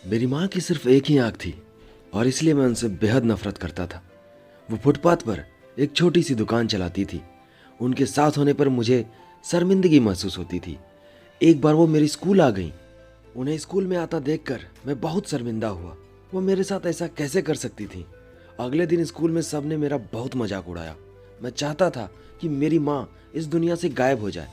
मेरी माँ की सिर्फ एक ही आंख थी और इसलिए मैं उनसे बेहद नफरत करता था। वो फुटपाथ पर एक छोटी सी दुकान चलाती थी। उनके साथ होने पर मुझे शर्मिंदगी महसूस होती थी। एक बार वो मेरी स्कूल आ गई। उन्हें स्कूल में आता देखकर मैं बहुत शर्मिंदा हुआ। वो मेरे साथ ऐसा कैसे कर सकती थी। अगले दिन स्कूल में सबने मेरा बहुत मजाक उड़ाया। मैं चाहता था कि मेरी माँ इस दुनिया से गायब हो जाए।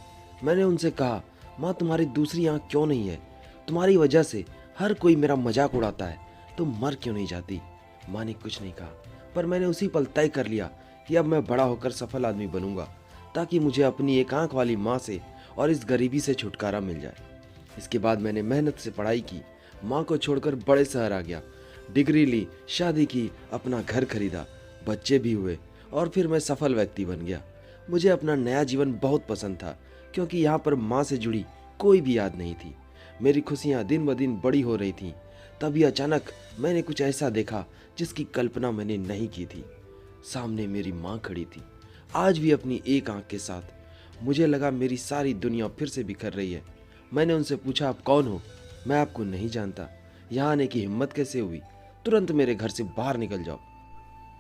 मैंने उनसे कहा, माँ तुम्हारी दूसरी आंख क्यों नहीं है? तुम्हारी वजह से हर कोई मेरा मजाक उड़ाता है, तुम मर क्यों नहीं जाती? माँ ने कुछ नहीं कहा, पर मैंने उसी पल तय कर लिया कि अब मैं बड़ा होकर सफल आदमी बनूंगा, ताकि मुझे अपनी एक आंख वाली माँ से और इस गरीबी से छुटकारा मिल जाए। इसके बाद मैंने मेहनत से पढ़ाई की, माँ को छोड़कर बड़े शहर आ गया, डिग्री ली, शादी की, अपना घर खरीदा, बच्चे भी हुए और फिर मैं सफल व्यक्ति बन गया। मुझे अपना नया जीवन बहुत पसंद था, क्योंकि यहाँ पर माँ से जुड़ी कोई भी याद नहीं थी। मेरी खुशियाँ दिन ब दिन बड़ी हो रही थीं। तभी अचानक मैंने कुछ ऐसा देखा जिसकी कल्पना मैंने नहीं की थी। सामने मेरी माँ खड़ी थी, आज भी अपनी एक आंख के साथ। मुझे लगा मेरी सारी दुनिया फिर से बिखर रही है। मैंने उनसे पूछा, आप कौन हो? मैं आपको नहीं जानता। यहाँ आने की हिम्मत कैसे हुई? तुरंत मेरे घर से बाहर निकल जाओ।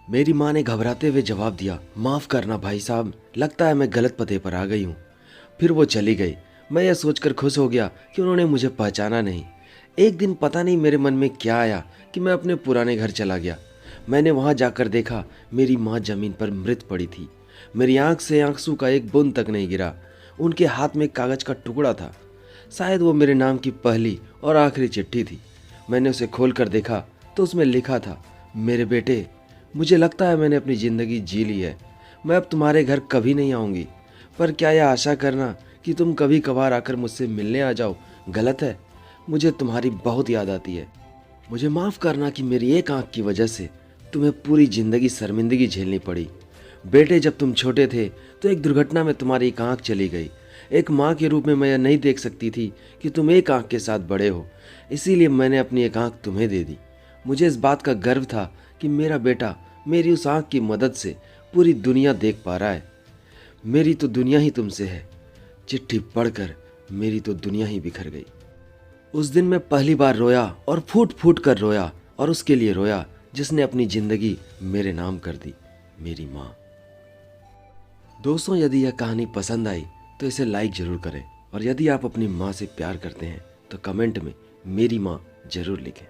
मेरी माँ ने घबराते हुए जवाब दिया, माफ़ करना भाई साहब, लगता है मैं गलत पते पर आ गई हूँ। फिर वो चली गई। मैं यह सोचकर खुश हो गया कि उन्होंने मुझे पहचाना नहीं। एक दिन पता नहीं मेरे मन में क्या आया कि मैं अपने पुराने घर चला गया। मैंने वहाँ जाकर देखा, मेरी माँ जमीन पर मृत पड़ी थी। मेरी आंख से आंसू का एक बूंद तक नहीं गिरा। उनके हाथ में कागज का टुकड़ा था। शायद वो मेरे नाम की पहली और आखिरी चिट्ठी थी। मैंने उसे खोल कर देखा तो उसमें लिखा था, मेरे बेटे, मुझे लगता है मैंने अपनी ज़िंदगी जी ली है। मैं अब तुम्हारे घर कभी नहीं आऊँगी, पर क्या यह आशा करना कि तुम कभी कभार आकर मुझसे मिलने आ जाओ गलत है? मुझे तुम्हारी बहुत याद आती है। मुझे माफ़ करना कि मेरी एक आंख की वजह से तुम्हें पूरी ज़िंदगी शर्मिंदगी झेलनी पड़ी। बेटे, जब तुम छोटे थे तो एक दुर्घटना में तुम्हारी एक आंख चली गई। एक माँ के रूप में मैं यह नहीं देख सकती थी कि तुम एक आंख के साथ बड़े हो, इसीलिए मैंने अपनी एक आंख तुम्हें दे दी। मुझे इस बात का गर्व था कि मेरा बेटा मेरी उस आंख की मदद से पूरी दुनिया देख पा रहा है। मेरी तो दुनिया ही तुमसे है। चिट्ठी पढ़कर मेरी तो दुनिया ही बिखर गई। उस दिन मैं पहली बार रोया और फूट फूट कर रोया, और उसके लिए रोया जिसने अपनी जिंदगी मेरे नाम कर दी, मेरी माँ। दोस्तों, यदि यह कहानी पसंद आई तो इसे लाइक जरूर करें, और यदि आप अपनी माँ से प्यार करते हैं तो कमेंट में मेरी माँ जरूर लिखें।